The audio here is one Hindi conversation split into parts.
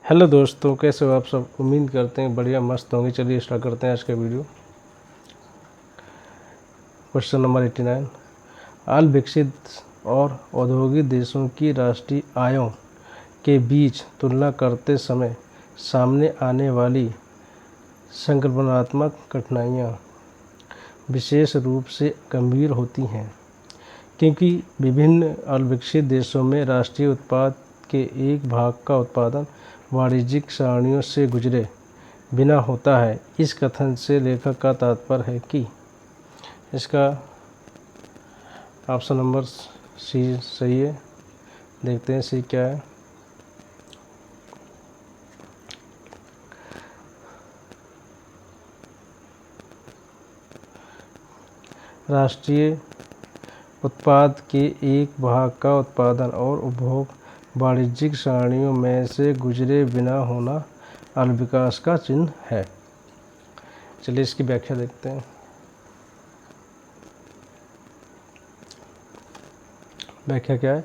हेलो दोस्तों, कैसे हो आप सब। उम्मीद करते हैं बढ़िया मस्त होंगे। चलिए स्टार्ट करते हैं आज का वीडियो। Question number 89। अल्प विकसित और औद्योगिक देशों की राष्ट्रीय आयों के बीच तुलना करते समय सामने आने वाली संकल्पनात्मक कठिनाइयाँ विशेष रूप से गंभीर होती हैं, क्योंकि विभिन्न अल्प विकसित देशों में राष्ट्रीय उत्पाद के एक भाग का उत्पादन वाणिज्यिक सारणियों से गुजरे बिना होता है। इस कथन से लेखक का तात्पर्य है कि इसका ऑप्शन नंबर सी सही है। देखते हैं सी क्या है। राष्ट्रीय उत्पाद के एक भाग का उत्पादन और उपभोग वाणिज्यिक सारणियों में से गुजरे बिना होना अल्प विकास का चिन्ह है। चलिए इसकी व्याख्या देखते हैं। व्याख्या क्या है।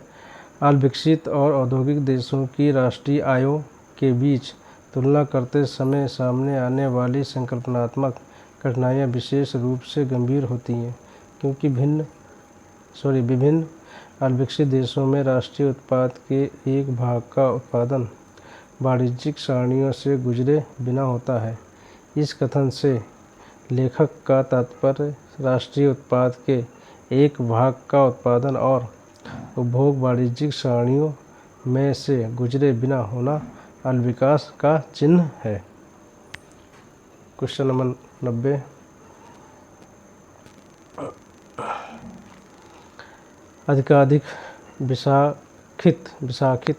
अल्प विकसित और औद्योगिक देशों की राष्ट्रीय आयों के बीच तुलना करते समय सामने आने वाली संकल्पनात्मक कठिनाइयाँ विशेष रूप से गंभीर होती हैं, क्योंकि विभिन्न अल्प विकसित देशों में राष्ट्रीय उत्पाद के एक भाग का उत्पादन वाणिज्यिक सारणियों से गुजरे बिना होता है। इस कथन से लेखक का तात्पर्य राष्ट्रीय उत्पाद के एक भाग का उत्पादन और उपभोग वाणिज्यिक सारणियों में से गुजरे बिना होना अल्प विकास का चिन्ह है। Question number 90। अधिकाधिक विशाखित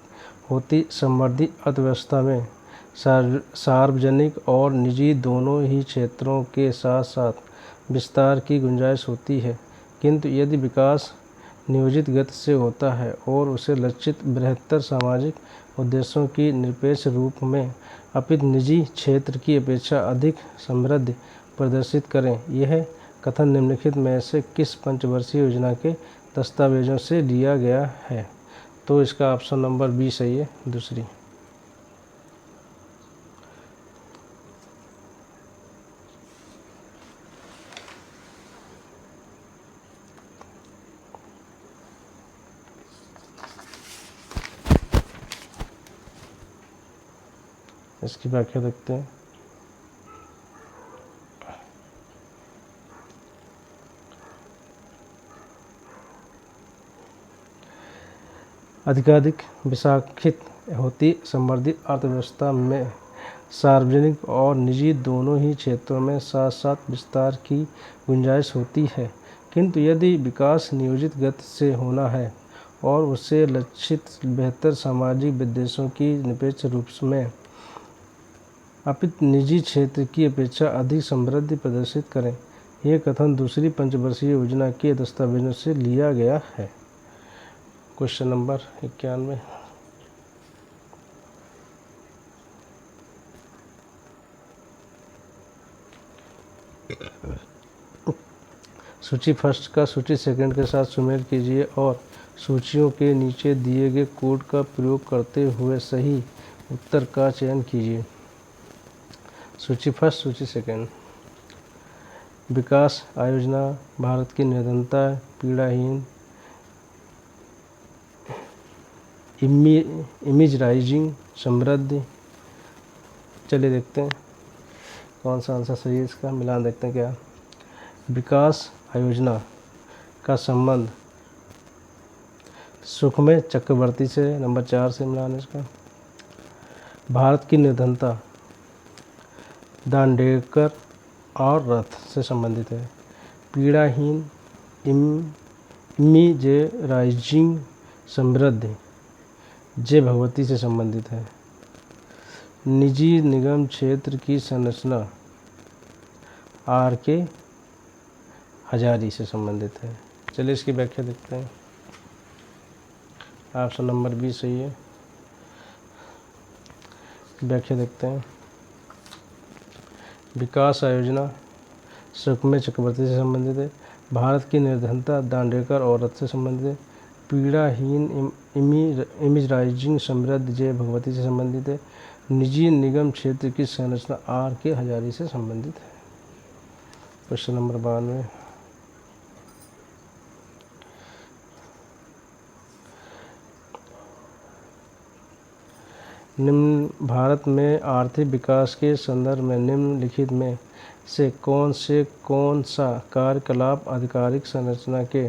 होती समृद्धि अर्थव्यवस्था में सार्वजनिक और निजी दोनों ही क्षेत्रों के साथ साथ विस्तार की गुंजाइश होती है, किंतु यदि विकास नियोजित गति से होता है और उसे लक्षित बृहत्तर सामाजिक उद्देश्यों की निरपेक्ष रूप में अपितु निजी क्षेत्र की अपेक्षा अधिक समृद्धि प्रदर्शित करें। यह कथन निम्नलिखित में से किस पंचवर्षीय योजना के दस्तावेजों से लिया गया है। तो इसका ऑप्शन नंबर बी सही है, दूसरी। इसकी व्याख्या देखते हैं। अधिकाधिक विशाखित होती समृद्धि अर्थव्यवस्था में सार्वजनिक और निजी दोनों ही क्षेत्रों में साथ साथ विस्तार की गुंजाइश होती है, किंतु यदि विकास नियोजित गति से होना है और उसे लक्षित बेहतर सामाजिक उद्देश्यों की निरपेक्ष रूप में अपितु निजी क्षेत्र की अपेक्षा अधिक समृद्धि प्रदर्शित करें। यह कथन दूसरी पंचवर्षीय योजना के दस्तावेजों से लिया गया है। Question number 91। सूची फर्स्ट का सूची सेकंड के साथ सुमेल कीजिए और सूचियों के नीचे दिए गए कोड का प्रयोग करते हुए सही उत्तर का चयन कीजिए। सूची फर्स्ट, सूची सेकंड। विकास आयोजना भारत की निर्धनता, पीड़ाहीन, इमेजराइजिंग समृद्धि। चलिए देखते हैं कौन सा आंसर सही है इसका। मिलान देखते हैं क्या। विकास आयोजना का संबंध सुखमय चक्रवर्ती से, नंबर 4 से मिलान इसका। भारत की निर्धनता दांडेकर और रथ से संबंधित है। पीड़ाहीन इमेजराइजिंग समृद्धि जय भगवती से संबंधित है। निजी निगम क्षेत्र की संरचना आर.के. हजारी से संबंधित है। चलिए इसकी व्याख्या देखते हैं। ऑप्शन नंबर बी सही है। व्याख्या देखते हैं। विकास आयोजना सुखमय चक्रवर्ती से संबंधित है। भारत की निर्धनता दांडेकर और रथ से संबंधित है। पीड़ाहीन इमेजराइजिंग समृद्ध जय भगवती से संबंधित है। निजी निगम क्षेत्र की संरचना आर के हजारी से संबंधित है। क्वेश्चन नंबर 92, निम्न भारत में आर्थिक विकास के संदर्भ में निम्नलिखित में से कौन सा कार्यकलाप आधिकारिक संरचना के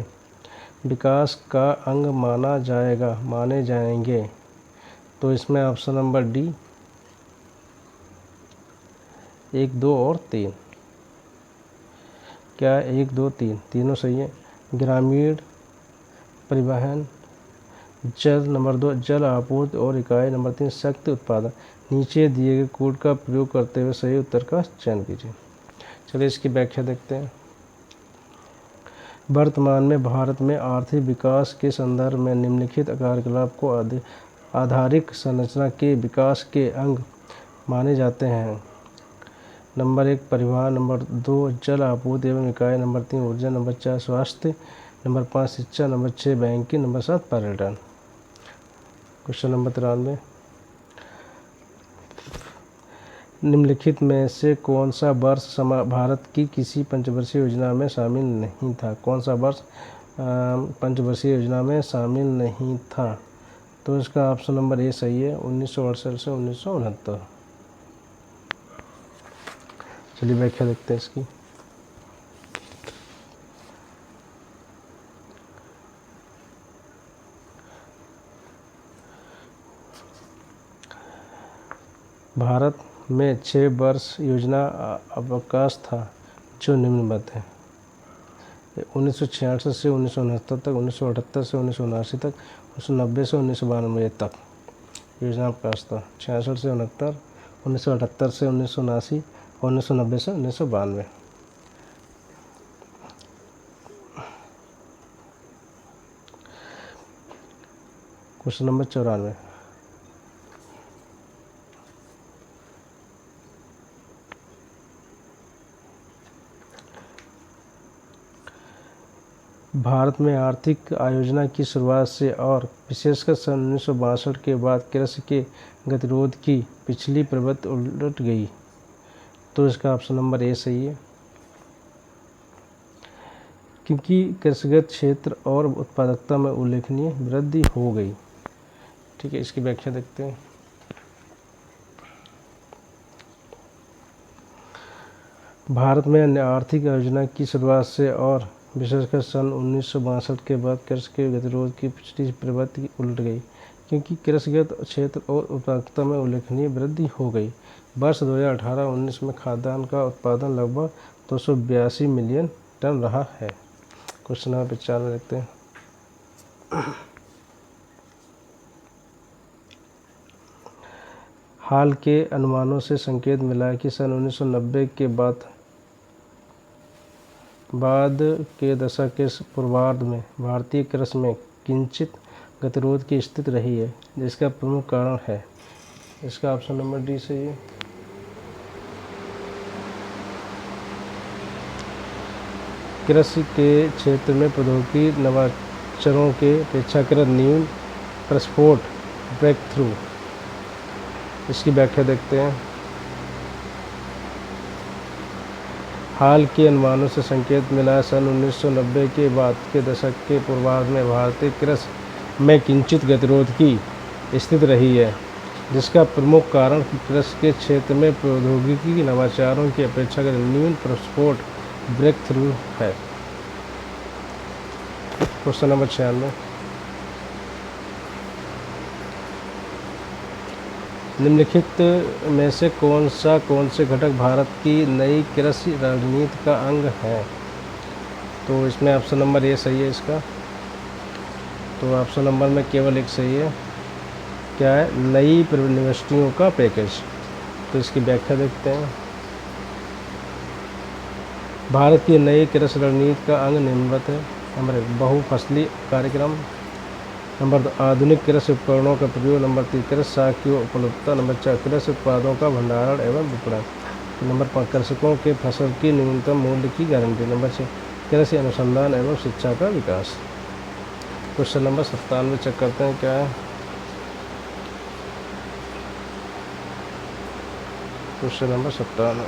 विकास का अंग माने जाएंगे? तो इसमें ऑप्शन नंबर डी 1, 2 और 3। क्या 1, 2, 3 तीनों सही है। ग्रामीण परिवहन, जल नंबर 2 जल आपूर्ति और इकाई नंबर 3 शक्ति उत्पादन। नीचे दिए गए कोड का प्रयोग करते हुए सही उत्तर का चयन कीजिए। चलिए इसकी व्याख्या देखते हैं। वर्तमान में भारत में आर्थिक विकास के संदर्भ में निम्नलिखित कार्यकलाप को आधारिक संरचना के विकास के अंग माने जाते हैं। नंबर 1 परिवहन, नंबर 2 जल आपूर्ति एवं इकाई, नंबर 3 ऊर्जा, नंबर 4 स्वास्थ्य, नंबर 5 शिक्षा, नंबर 6 बैंकिंग, नंबर 7 पर्यटन। क्वेश्चन नंबर 93, निम्नलिखित में से कौन सा वर्ष भारत की किसी पंचवर्षीय योजना में शामिल नहीं था? कौन सा वर्ष पंचवर्षीय योजना में शामिल नहीं था? तो इसका ऑप्शन नंबर ए सही है, 1968 से 1969। चलिए व्याख्या देखते हैं इसकी। भारत में 6 वर्ष योजना अवकाश था जो निम्नवत है। 1966 से 1969 तक, 1978 से 1979 तक, 1990 से 1992 तक योजना अवकाश था। 66 से 69, 1978 से 1979 और 1990 से 1992। क्वेश्चन नंबर 94, भारत में आर्थिक आयोजना की शुरुआत से और विशेषकर सन 1962 के बाद कृषि के गतिरोध की पिछली प्रवृत्ति उलट गई। तो इसका ऑप्शन नंबर ए सही है, क्योंकि कृषिगत क्षेत्र और उत्पादकता में उल्लेखनीय वृद्धि हो गई। ठीक है, इसकी व्याख्या देखते हैं। भारत में आर्थिक योजना की शुरुआत से और विशेषकर सन 1962 के बाद कृषि के गतिरोध की पिछली प्रवृत्ति उलट गई, क्योंकि कृषिगत क्षेत्र और उत्पादकता में उल्लेखनीय वृद्धि हो गई। वर्ष 2018-19 में खाद्यान्न का उत्पादन लगभग 282 मिलियन टन रहा है। क्वेश्चन नंबर 95 देखते हैं। हाल के अनुमानों से संकेत मिला है कि सन 1990 के बाद के दशक के पूर्वार्ध में भारतीय कृषि में किंचित गतिरोध की स्थिति रही है, जिसका प्रमुख कारण है। इसका ऑप्शन नंबर डी सही है। कृषि के क्षेत्र में प्रौद्योगिकी नवाचारों के अपेक्षाकृत न्यून प्रस्फोट ब्रेक थ्रू। इसकी व्याख्या देखते हैं। हाल के अनुमानों से संकेत मिला है सन 1990 के बाद के दशक के पूर्वार्ध में भारतीय कृषि में किंचित गतिरोध की स्थिति रही है, जिसका प्रमुख कारण कृषि के क्षेत्र में प्रौद्योगिकी नवाचारों की अपेक्षा न्यून प्रस्फोट ब्रेक थ्रू है। क्वेश्चन नंबर 96, निम्नलिखित में से कौन से घटक भारत की नई कृषि रणनीति का अंग है? तो इसमें ऑप्शन नंबर ए सही है इसका। तो ऑप्शन नंबर में केवल एक सही है। क्या है? नई यूनिवर्सिटियों का पैकेज। तो इसकी व्याख्या देखते हैं। भारत की नई कृषि रणनीति का अंग निम्नवत है। नंबर 1 बहुफसली कार्यक्रम, नंबर 2 आधुनिक कृषि उपकरणों का प्रयोग, नंबर 3 कृषि साख की उपलब्धता, नंबर 4 कृषि उत्पादों का भंडारण एवं विपणन, नंबर 5 कृषकों के फसल की न्यूनतम मूल्य की गारंटी, नंबर 6 कृषि अनुसंधान एवं शिक्षा का विकास। क्वेश्चन नंबर 97 चेक करते हैं क्या है। क्वेश्चन नंबर 97,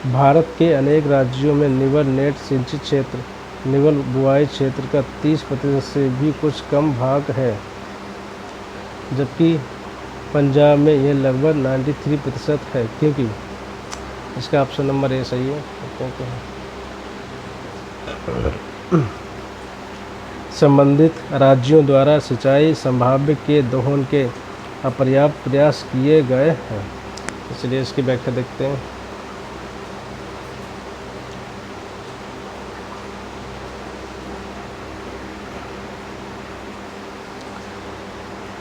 भारत के अनेक राज्यों में निवल नेट सिंचित क्षेत्र निवल बुआई क्षेत्र का 30% से भी कुछ कम भाग है, जबकि पंजाब में यह लगभग 93% है, क्योंकि इसका ऑप्शन नंबर ए सही है। संबंधित राज्यों द्वारा सिंचाई संभाव्य के दोहन के अपर्याप्त प्रयास किए गए हैं। इसलिए इसकी व्याख्या देखते हैं।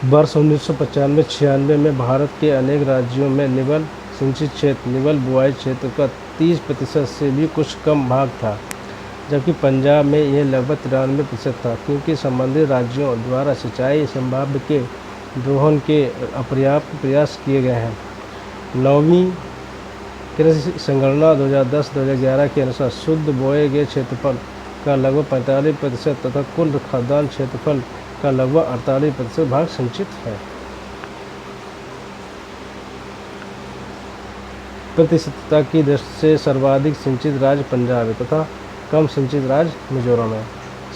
वर्ष 1995-96 में भारत के अनेक राज्यों में निवल सिंचित क्षेत्र निवल बुआई क्षेत्र का 30% से भी कुछ कम भाग था, जबकि पंजाब में यह लगभग 93% था, क्योंकि संबंधित राज्यों द्वारा सिंचाई संभाव्य के दोहन के अपर्याप्त प्रयास किए गए हैं। 9वीं कृषि संगणना 2010-2011 के अनुसार शुद्ध बोए गए क्षेत्रफल का लगभग 45% तथा कुल खाद्यान्न क्षेत्रफल का लगभग 48% भाग सिंचित है। प्रतिशतता की दृष्टि से सर्वाधिक सिंचित राज्य पंजाब है तथा कम सिंचित राज्य मिजोरम है।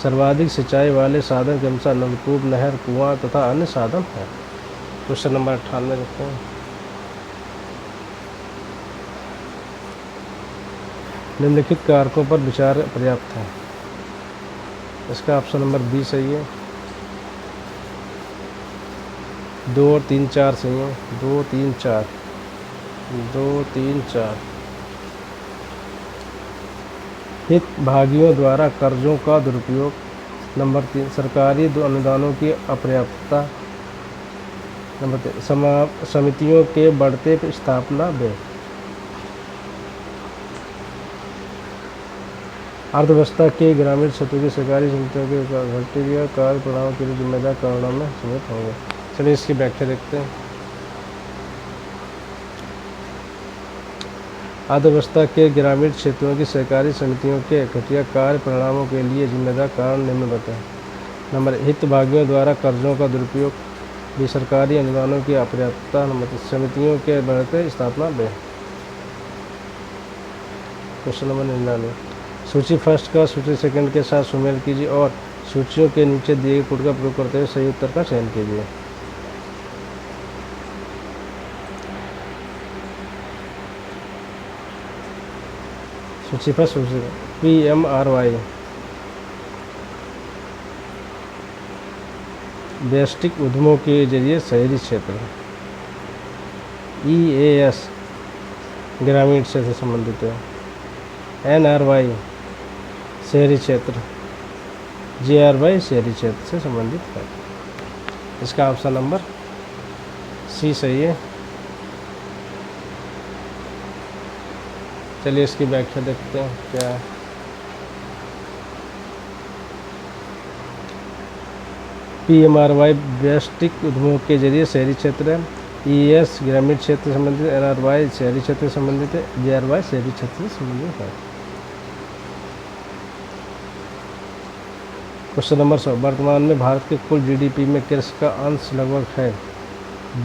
सर्वाधिक सिंचाई वाले साधन के अनुसार नलकूप, नहर, कुआं तथा अन्य साधन हैं। क्वेश्चन नंबर 98 देखते हैं। निम्नलिखित कारकों पर विचार पर्याप्त है। इसका ऑप्शन नंबर बी सही है। 2 और 3, 4 सही है। 2, 3, 4 2, 3, 4 हित भागियों द्वारा कर्जों का दुरुपयोग। नंबर 3, सरकारी अनुदानों की अपर्याप्तता। नंबर 3, समितियों के बढ़ते स्थापना व्यय। अर्थव्यवस्था के ग्रामीण क्षेत्रों की सरकारी समितियों के घटती कार्य प्रणालियों के लिए जिम्मेदार कारणों में सम्मिलित होंगे। चलिए इसकी व्याख्या देखते हैं। अर्थव्यवस्था के ग्रामीण क्षेत्रों की सरकारी समितियों के घटिया कार्य परिणामों के लिए जिम्मेदार कारण निम्नलिखित हैं। नंबर, हितभागियों द्वारा कर्जों का दुरुपयोग। भी, सरकारी अनुदानों की अपर्याप्तता। नंबर, समितियों के बढ़ते स्थापना व्यय। क्वेश्चन नंबर 99, सूची फर्स्ट का सूची सेकंड के साथ सुमेल कीजिए और सूचियों के नीचे दिए गए कोड का प्रयोग करते हुए सही उत्तर का चयन कीजिए। सूची फर्स्ट सूची PMRY व्यष्टिक उद्यमों के जरिए शहरी क्षेत्र। EAS ग्रामीण क्षेत्र से संबंधित है। NRY शहरी क्षेत्र। JRY शहरी क्षेत्र से संबंधित है। इसका ऑप्शन नंबर सी सही है। चलिए इसकी व्याख्या देखते हैं क्या है। PMRY व्यष्टिक उद्यमों के जरिए शहरी क्षेत्र है। EAS ग्रामीण क्षेत्र से संबंधित, NRY शहरी क्षेत्र से संबंधित है, JRY शहरी क्षेत्र से संबंधित है। क्वेश्चन नंबर 100, वर्तमान में भारत के कुल GDP में कृषि का अंश लगभग है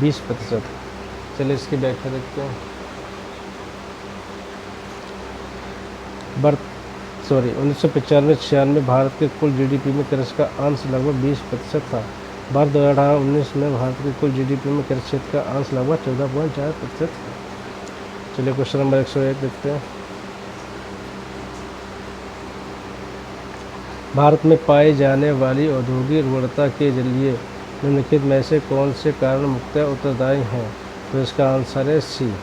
20%। चलिए इसकी व्याख्या देखते हैं। 1995-96 में भारत के कुल GDP में कृषि का अंश लगभग 20% था। वर्ष 2018-19 में भारत के कुल GDP में कृषि क्षेत्र का अंश लगभग 14.4% था। चलिए क्वेश्चन नंबर 101 देखते हैं। भारत में पाई जाने वाली औद्योगिक उर्वरता के लिए निम्नलिखित में से कौन से कारण मुख्यतः उत्तरदायी हैं? तो इसका आंसर है सी,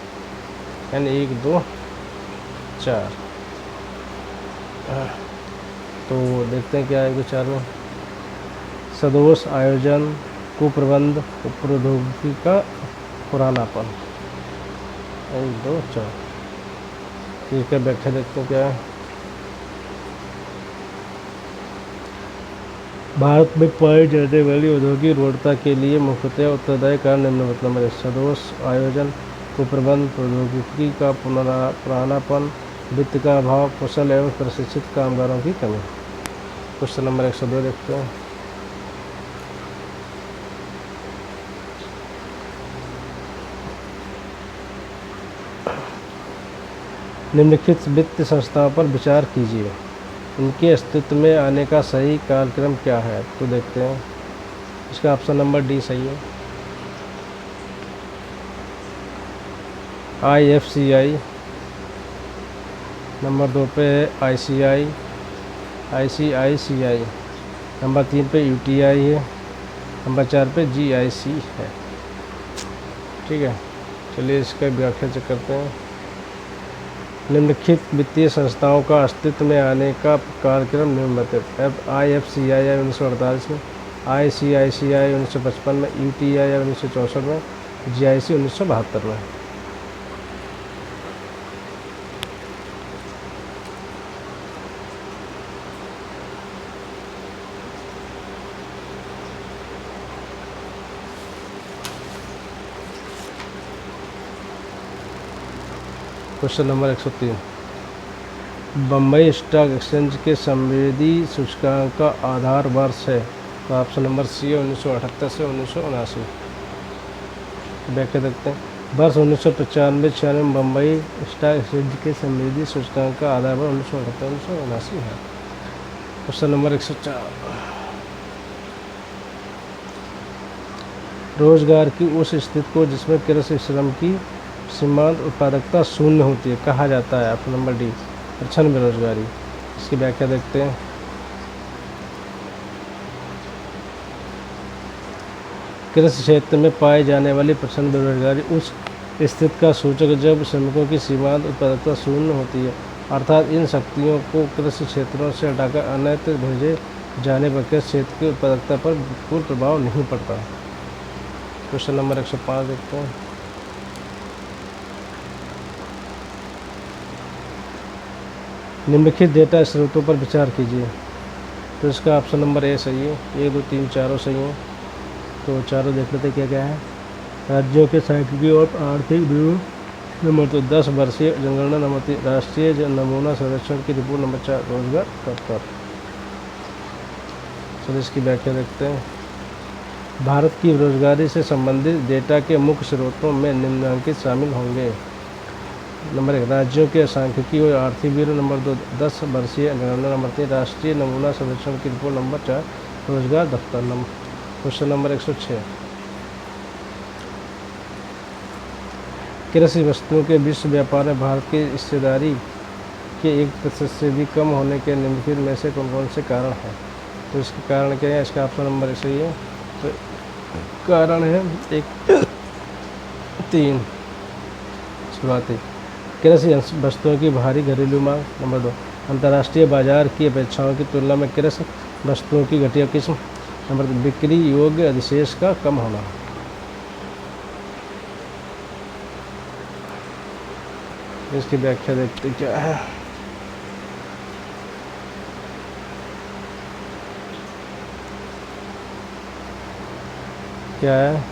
यानी 1, 2, 4। तो देखते हैं क्या है विचार में। सदोष आयोजन, कुप्रबंध, प्रौद्योगिकी का पुरानापन। 1, 2, 4। ठीक है, व्याख्या देखते हैं क्या है। भारत में पाई जाने वाली औद्योगिक उर्वरता के लिए मुख्यतः उत्तरदायी कारण निम्नलिखित नंबर: सदोष आयोजन, कुप्रबंध, प्रौद्योगिकी का पुरानापन, वित्त का अभाव, कुशल एवं प्रशिक्षित कामगारों की कमी। क्वेश्चन नंबर 102 देखते हैं। निम्नलिखित वित्तीय संस्थाओं पर विचार कीजिए, इनके अस्तित्व में आने का सही कालक्रम क्या है। तो देखते हैं, इसका ऑप्शन नंबर डी सही है। IFCI, नंबर 2 पे है ICICI, नंबर 3 पे UTI है, नंबर 4 पे GIC है। ठीक है, चलिए इसका व्याख्या चेक करते हैं। निम्नलिखित वित्तीय संस्थाओं का अस्तित्व में आने का कार्यक्रम निम्नलिखित। IFCI 1948 में, ICICI 1955 में, UTI 1964 में, GIC 1972 में। Question number 103, Bombay stock exchange के संवेदी सूचकांक का आधार वर्ष है। तो ऑप्शन नंबर सी है 1978 से 1979। व्याख्या देखते हैं। वर्ष 1995-96 में बम्बई स्टॉक एक्सचेंज के संवेदी सूचकांक का आधार वर्ष 1978-1979 है। क्वेश्चन नंबर 104, रोजगार की उस स्थिति को जिसमें कृषि श्रम की सीमांत उत्पादकता शून्य होती है कहा जाता है। ऑप्शन नंबर डी, प्रच्छन्न बेरोजगारी। इसकी व्याख्या देखते हैं। कृषि क्षेत्र में पाई जाने वाली प्रच्छन्न बेरोजगारी उस स्थिति का सूचक है जब श्रमिकों की सीमांत उत्पादकता शून्य होती है, अर्थात इन शक्तियों को कृषि क्षेत्रों से हटाकर अन्यत्र भेजे जाने पर कृषि क्षेत्र की उत्पादकता पर कोई प्रभाव नहीं पड़ता। क्वेश्चन नंबर 105 देखते हैं। निम्नलिखित डेटा स्रोतों पर विचार कीजिए। तो इसका ऑप्शन नंबर ए सही है। 1, 2, 3, चारों सही हैं। तो चारों देख लेते क्या क्या है। राज्यों के सांख्यिकी और आर्थिक ब्यूरो, नंबर 2 10 वर्षीय जनगणना, नंबर 3 राष्ट्रीय नमूना सर्वेक्षण की रिपोर्ट, नंबर 4 रोजगार दफ्तर। चलिए इसकी व्याख्या देखते हैं। भारत की बेरोजगारी से संबंधित डेटा के मुख्य स्रोतों में निम्नलिखित शामिल होंगे। नंबर 1 राज्यों के सांख्यिकी और आर्थिक ब्यूरो, नंबर 2 10 वर्षीय जनगणना, नंबर 3 राष्ट्रीय नमूना सर्वेक्षण की रिपोर्ट, नंबर 4 रोजगार दफ्तर। क्वेश्चन नंबर 106, कृषि वस्तुओं के विश्व व्यापार में भारत की हिस्सेदारी के 1% से भी कम होने के निम्नलिखित में से कौन कौन से कारण हैं। तो इसके कारण क्या है। इसका ऑप्शन नंबर सही है। तो कारण है 1, 3 शुरुआती कृषि वस्तुओं की भारी घरेलू मांग, नंबर 2 अंतर्राष्ट्रीय बाजार की अपेक्षाओं की तुलना में कृषि वस्तुओं की घटिया किस्म, नंबर 3 बिक्री योग्य अधिशेष का कम होना। इसकी व्याख्या देखते क्या है। क्या है,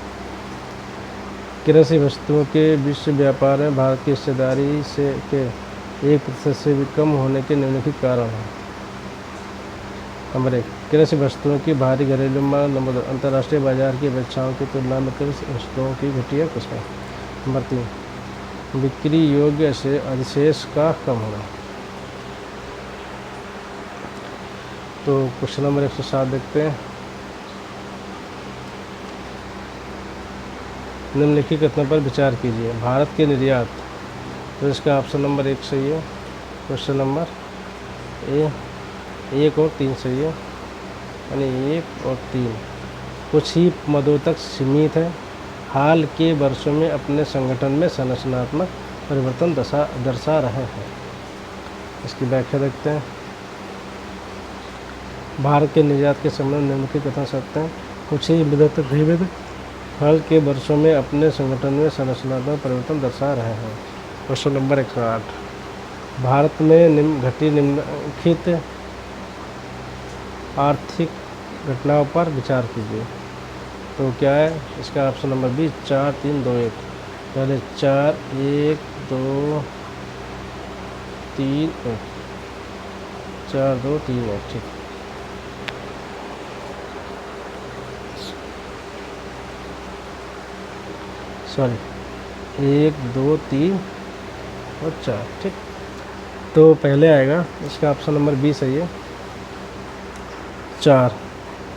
कृषि वस्तुओं के विश्व व्यापार में भारत की हिस्सेदारी से के 1% से भी कम होने के निम्नलिखित कारण हैं। नंबर 1 कृषि वस्तुओं की भारी घरेलू मांग, नंबर 2 अंतर्राष्ट्रीय बाजार की अपेक्षाओं की तुलना में कृषि वस्तुओं की घटिया किस्में, नंबर 3 बिक्री योग्य से अधिशेष का कम होना। तो क्वेश्चन नंबर 107 देखते हैं। निम्नलिखित कथनों पर विचार कीजिए। भारत के निर्यात, तो इसका ऑप्शन नंबर 1 सही है। क्वेश्चन नंबर 1 और 3 सही है, यानी 1 और 3 कुछ ही मदों तक सीमित है। हाल के वर्षों में अपने संगठन में संरचनात्मक परिवर्तन दर्शा रहे हैं। इसकी व्याख्या देखते हैं। भारत के निर्यात के संबंध में निम्नलिखित कथन सत्य हैं। कुछ ही मदों तक सीमित हाल के वर्षों में अपने संगठन में संरचनात्मक परिवर्तन दर्शा रहे हैं। क्वेश्चन नंबर 108 भारत में निम्नलिखित आर्थिक घटनाओं पर विचार कीजिए। तो क्या है, इसका ऑप्शन नंबर बी 4, 3, 2, 1। पहले 4, 1, 2, 3, 1, 4, 2, 3, 1। ठीक, सॉरी 1 2 3 और 4। ठीक, तो पहले आएगा इसका ऑप्शन नंबर 20 सही है 4।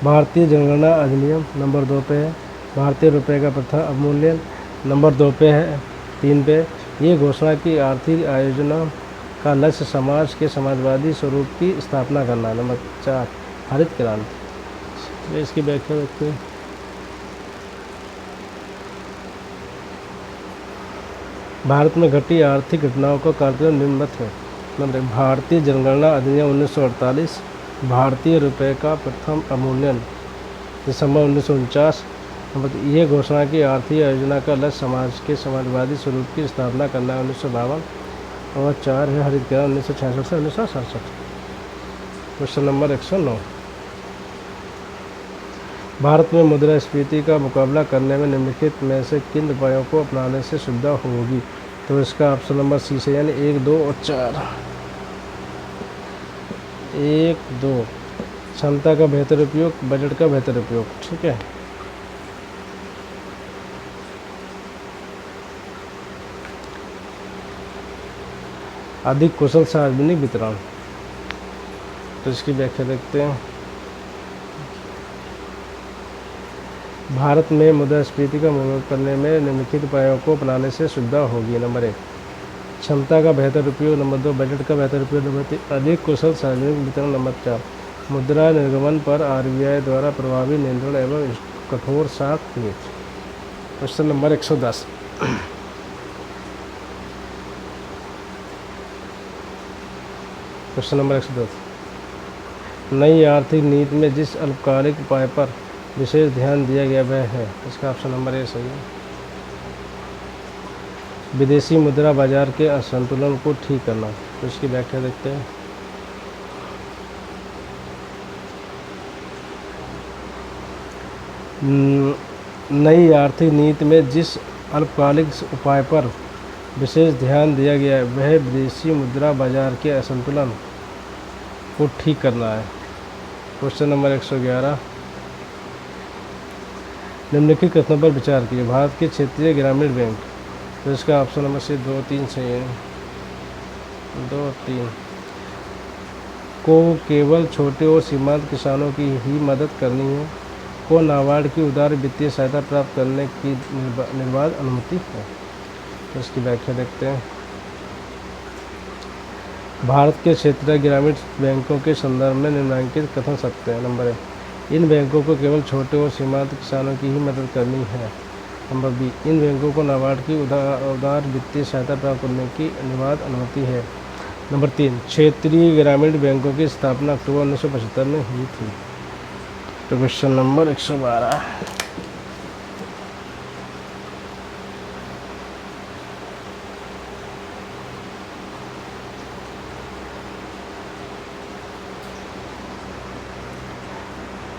भारतीय जनगणना अधिनियम नंबर 2 पे है। भारतीय रुपये का प्रथम अवमूल्यन नंबर 2 पे है। 3 पे ये घोषणा की आर्थिक आयोजना का लक्ष्य समाज के समाजवादी स्वरूप की स्थापना करना। नंबर 4 हरित क्रांति। इसकी व्याख्या देखते हैं। भारत में घटी आर्थिक घटनाओं का कार्यक्रम निम्नलिखित है। नंबर 1 भारतीय जनगणना अधिनियम 1948, भारतीय रुपये का प्रथम अवमूल्यन दिसंबर 1949। नंबर 2 ये घोषणा की आर्थिक योजना का लक्ष्य समाज के समाजवादी स्वरूप की स्थापना करना 1952। और 4 है हरित क्रांति 1966 से 1967। क्वेश्चन नंबर 109 भारत में मुद्रास्फीति का मुकाबला करने में निम्नलिखित में से किन उपायों को अपनाने से सुविधा होगी। तो इसका ऑप्शन नंबर सी से यानी 1 2 और 4। 1 2 क्षमता का बेहतर उपयोग, बजट का बेहतर उपयोग। ठीक है, अधिक कुशल सार्वजनिक वितरण। तो इसकी व्याख्या देखते हैं। भारत में मुद्रास्फीति का मुकाबला करने में निम्नलिखित उपायों को अपनाने से सुविधा होगी। नंबर 1 क्षमता का बेहतर उपयोग। नंबर 2 बजट का बेहतर उपयोग। नंबर 3 अधिक कुशल सार्वजनिक वितरण। नंबर 4 मुद्रा निर्गमन पर आरबीआई द्वारा प्रभावी नियंत्रण एवं कठोर साख नीति। क्वेश्चन नंबर 110 क्वेश्चन नंबर 110 नई आर्थिक नीति में जिस अल्पकालिक उपाय पर विशेष ध्यान दिया गया वह है। इसका ऑप्शन नंबर ए सही है। विदेशी मुद्रा बाजार के असंतुलन को ठीक करना। तो इसकी व्याख्या देखते हैं। नई आर्थिक नीति में जिस अल्पकालिक उपाय पर विशेष ध्यान दिया गया है वह विदेशी मुद्रा बाजार के असंतुलन को ठीक करना है। क्वेश्चन नंबर 111 निम्नलिखित कथनों पर विचार कीजिए। भारत के क्षेत्रीय ग्रामीण बैंक। तो इसका ऑप्शन नंबर से 2 3 सही है। 2 3 को केवल छोटे और सीमांत किसानों की ही मदद करनी है। को नाबार्ड की उदार वित्तीय सहायता प्राप्त करने की निर्बाध अनुमति है। तो इसकी व्याख्या देखते हैं। भारत के क्षेत्रीय ग्रामीण बैंकों के संदर्भ में निम्नलिखित कथन सत्य है। नंबर 1 इन बैंकों को केवल छोटे और सीमांत किसानों की ही मदद करनी है। नंबर बी इन बैंकों को नाबार्ड की उदार वित्तीय सहायता प्राप्त करने की निर्बाध अनुमति है। नंबर 3 क्षेत्रीय ग्रामीण बैंकों की स्थापना अक्टूबर 1975 में हुई थी। तो क्वेश्चन नंबर 112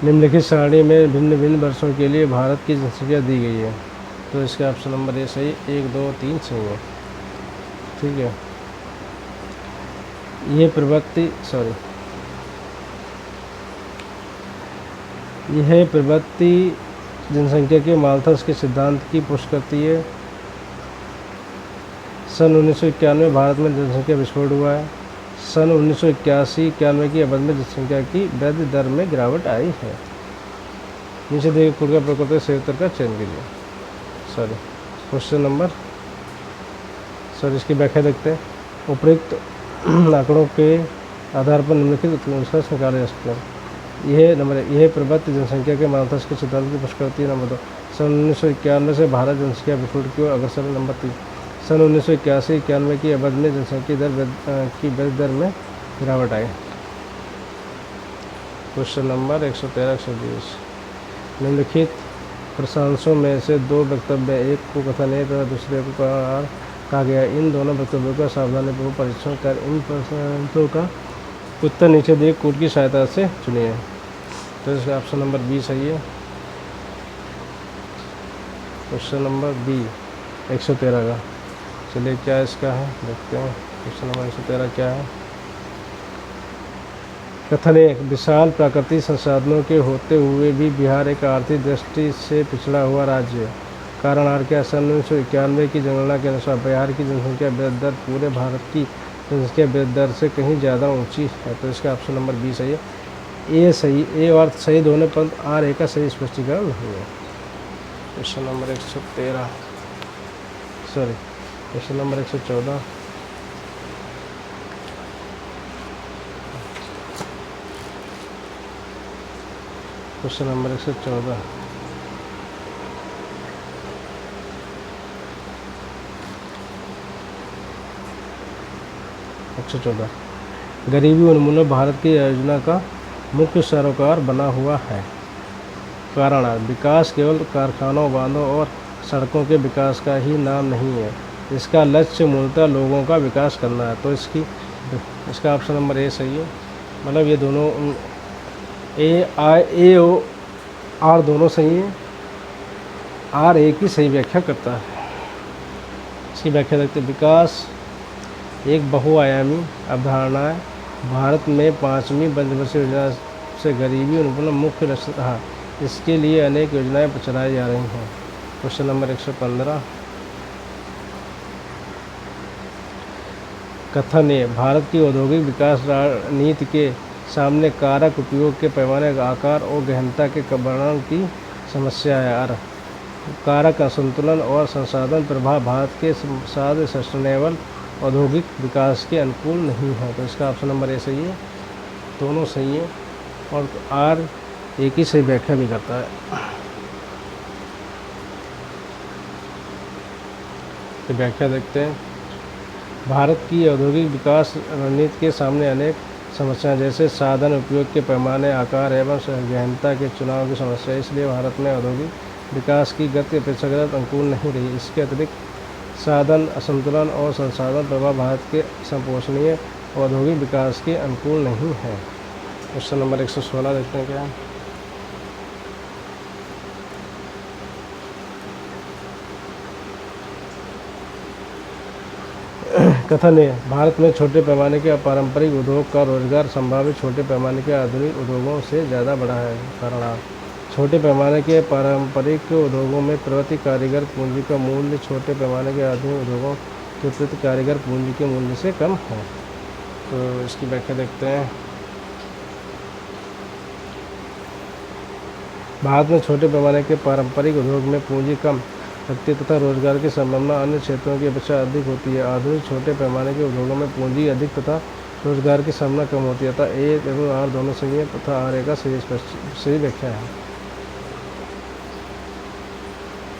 निम्नलिखित सारणी में भिन्न भिन्न वर्षों के लिए भारत की जनसंख्या दी गई है। तो इसका ऑप्शन नंबर ए सही 1 2 3 सही है। ठीक है, यह प्रवृत्ति जनसंख्या के माल्थस के सिद्धांत की पुष्टि करती है। सन 1991 भारत में जनसंख्या विस्फोट हुआ है। सन 1981-91 की अवधि में जनसंख्या की वृद्धि दर में गिरावट आई है। नीचे दिए कुल का प्रयोग करते सही उत्तर का चयन कीजिए। क्वेश्चन नंबर इसकी व्याख्या देखते हैं। उपयुक्त आंकड़ों के आधार पर निम्नलिखित निष्कर्ष निकाले जा सकते हैं। यह प्रवृत्ति जनसंख्या के माल्थस के सिद्धांत की पुष्टि करती है। नंबर 2 सन 1991 से भारत जनसंख्या विस्फोट की ओर अग्रसर है। नंबर 3 सन 1981-91 की अवधि में जनसंख्या की वृद्धि दर में गिरावट आई। क्वेश्चन नंबर 113-120 निम्नलिखित प्रशंसों में से 2 वक्तव्य एक को कथन है तथा दूसरे को कहा गया। इन दोनों वक्तव्यों का सावधानीपूर्वक परीक्षण कर इन प्रशंसों का उत्तर नीचे दिए कोड की सहायता से चुनिए। तो इसका ऑप्शन नंबर बी सही है। क्वेश्चन नंबर बी 113 का। चलिए क्या इसका है देखते हैं। क्वेश्चन नंबर 113 क्या है। कथन 1 विशाल प्राकृतिक संसाधनों के होते हुए भी बिहार एक आर्थिक दृष्टि से पिछड़ा हुआ राज्य है। कारण आर क्या, सन 1991 की जनगणना के अनुसार बिहार की जनसंख्या वृद्धि दर पूरे भारत की जनसंख्या वृद्धि दर से कहीं ज़्यादा ऊंची है। तो इसका ऑप्शन नंबर बी सही है। ए सही, ए और सही दोनों, परंतु आर ए का सही स्पष्टीकरण नहीं है। Question number 113, sorry question number 114। Question number 114, गरीबी उन्मूलन भारत की योजना का मुख्य सरोकार बना हुआ है। कारण विकास केवल कारखानों, बांधों और सड़कों के विकास का ही नाम नहीं है, इसका लक्ष्य मूलतः लोगों का विकास करना है। तो इसका ऑप्शन नंबर ए सही है। मतलब ये दोनों ए ओ आर दोनों सही है। आर ए की सही व्याख्या करता है। इसकी व्याख्या देखते हैं। विकास एक बहुआयामी अवधारणा है। भारत में 5वीं पंचवर्षीय योजना से गरीबी उन्मूलन मुख्य लक्ष्य रहा। इसके लिए अनेक योजनाएं चलाई जा रही हैं। क्वेश्चन नंबर 115, कथन ए, भारत की औद्योगिक विकास रणनीति के सामने कारक उपयोग के पैमाने, आकार और गहनता के वर्णन की समस्या है। और कारक असंतुलन और संसाधन प्रभाव भारत के साथ सस्टेनेबल औद्योगिक विकास के अनुकूल नहीं है। तो इसका ऑप्शन नंबर ए सही है। दोनों सही है और आर एक ही सही व्याख्या भी करता है। तो व्याख्या देखते हैं। भारत की औद्योगिक विकास रणनीति के सामने अनेक समस्याएं, जैसे साधन उपयोग के पैमाने, आकार एवं गहनता के चुनाव की समस्या, इसलिए भारत में औद्योगिक विकास की गति अपेक्षाकृत अनुकूल नहीं रही। इसके अतिरिक्त साधन असंतुलन और संसाधन प्रभाव भारत के संपोषणीय औद्योगिक विकास के अनुकूल नहीं है। क्वेश्चन नंबर 116 देखते हैं क्या है। कथन है, भारत में छोटे पैमाने के पारंपरिक उद्योग का रोजगार संभावित छोटे पैमाने के आधुनिक उद्योगों से ज़्यादा बड़ा है। कारण छोटे पैमाने के पारंपरिक उद्योगों में प्रति कारीगर पूंजी का मूल्य छोटे पैमाने के आधुनिक उद्योगों के प्रति कारीगर पूंजी के मूल्य से कम है। तो इसकी व्याख्या देखते हैं। भारत में छोटे पैमाने के पारंपरिक उद्योग में पूंजी कम लगती है तथा रोजगार की संभावना अन्य क्षेत्रों की अपेक्षा अधिक होती है। आधुनिक छोटे पैमाने के उद्योगों में पूंजी अधिक तथा रोजगार की संभावना कम होती है। अतः ए एवं आर दोनों सही है तथा आर ए का सही व्याख्या है।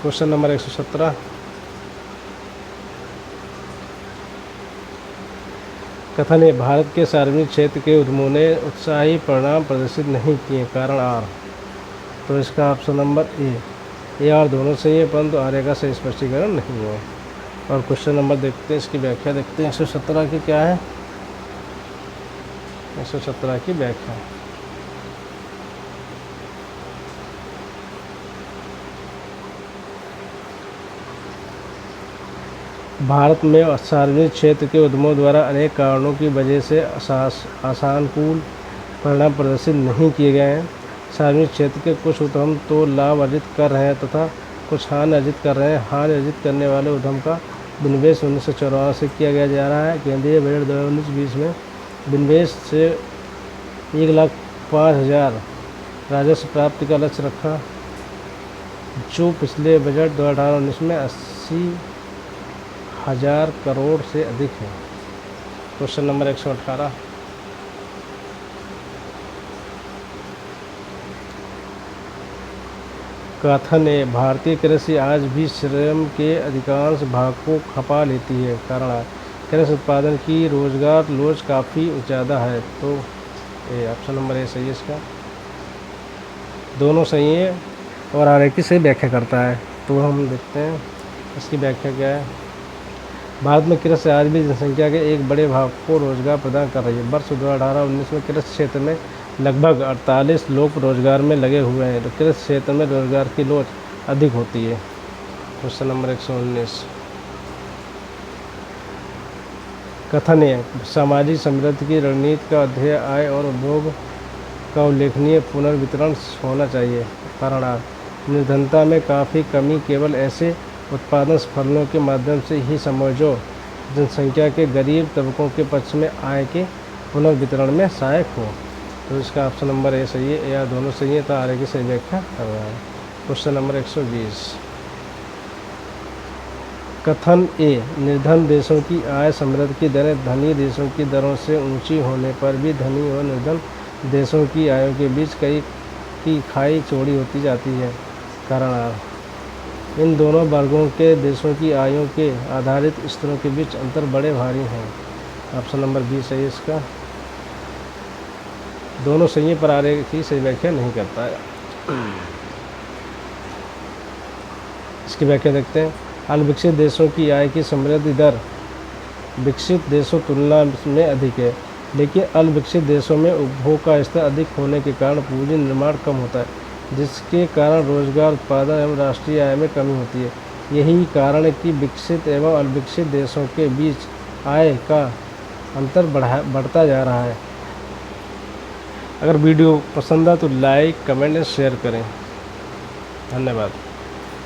क्वेश्चन नंबर 117, कथन है, भारत के सार्वजनिक क्षेत्र के उद्यमों ने उत्साही परिणाम प्रदर्शित नहीं किए। कारण आर। तो इसका ऑप्शन नंबर ए आर दोनों सही है, परंतु आर ए का सही स्पष्टीकरण नहीं है। और क्वेश्चन नंबर देखते हैं, इसकी व्याख्या देखते हैं। 117 की क्या है। 117 की व्याख्या, भारत में सार्वजनिक क्षेत्र के उद्यमों द्वारा अनेक कारणों की वजह से आशानुकूल परिणाम प्रदर्शित नहीं किए गए हैं। सार्वजनिक क्षेत्र के कुछ उद्यम तो लाभ अर्जित कर रहे हैं तथा कुछ हानि अर्जित कर रहे हैं। हानि अर्जित करने वाले उद्यम का विनिवेश 1994 से किया गया जा रहा है। केंद्रीय बजट 2019-20 में विनिवेश से 1,05,000 राजस्व प्राप्ति का लक्ष्य रखा, जो पिछले बजट 2018-19 में 80,000 करोड़ से अधिक है। क्वेश्चन नंबर 118, कथन है, भारतीय कृषि आज भी श्रम के अधिकांश भाग को खपा लेती है। कारण कृषि उत्पादन की रोजगार लोच काफ़ी ज़्यादा है। तो ये ऑप्शन नंबर ए सही है। इसका दोनों सही है और आर ए की सही व्याख्या करता है। तो हम देखते हैं इसकी व्याख्या क्या है। भारत में कृषि आज भी जनसंख्या के एक बड़े भाग को रोजगार प्रदान कर रही है। वर्ष 2018-19 में कृषि क्षेत्र में लगभग 48 लोग रोजगार में लगे हुए हैं। तो कृषि क्षेत्र में रोजगार की लोच अधिक होती है। क्वेश्चन नंबर 119, कथन है, सामाजिक समृद्धि की रणनीति का अध्ययन आय और उपभोग का उल्लेखनीय पुनर्वितरण होना चाहिए। कारण निर्धनता में काफ़ी कमी केवल ऐसे उत्पादन फलनों के माध्यम से ही संभव जो जनसंख्या के गरीब तबकों के पक्ष में आय के पुनर्वितरण में सहायक हो। तो इसका ऑप्शन नंबर ए सही है, या दोनों सही है, तो आगे की सही व्याख्या कर रहा है। Question number 120। कथन ए, निर्धन देशों की आय समृद्धि की दरें धनी देशों की दरों से ऊंची होने पर भी धनी और निर्धन देशों की आयों के बीच कई की खाई चौड़ी होती जाती है। कारण आर, इन दोनों वर्गों के देशों की आयों के आधारित स्तरों के बीच अंतर बड़े भारी हैं। ऑप्शन नंबर बी सही है इसका। दोनों सही पर आगे की सही व्याख्या नहीं करता है। इसकी व्याख्या देखते हैं। अल्पविकसित देशों की आय की समृद्धि दर विकसित देशों तुलना में अधिक है, लेकिन अल्पविकसित देशों में उपभोग का स्तर अधिक होने के कारण पूंजी निर्माण कम होता है, जिसके कारण रोजगार उत्पादन एवं राष्ट्रीय आय में कमी होती है। यही कारण है कि विकसित एवं अल्पविकसित देशों के बीच आय का अंतर बढ़ता जा रहा है। अगर वीडियो पसंद आए तो लाइक, कमेंट और शेयर करें। धन्यवाद।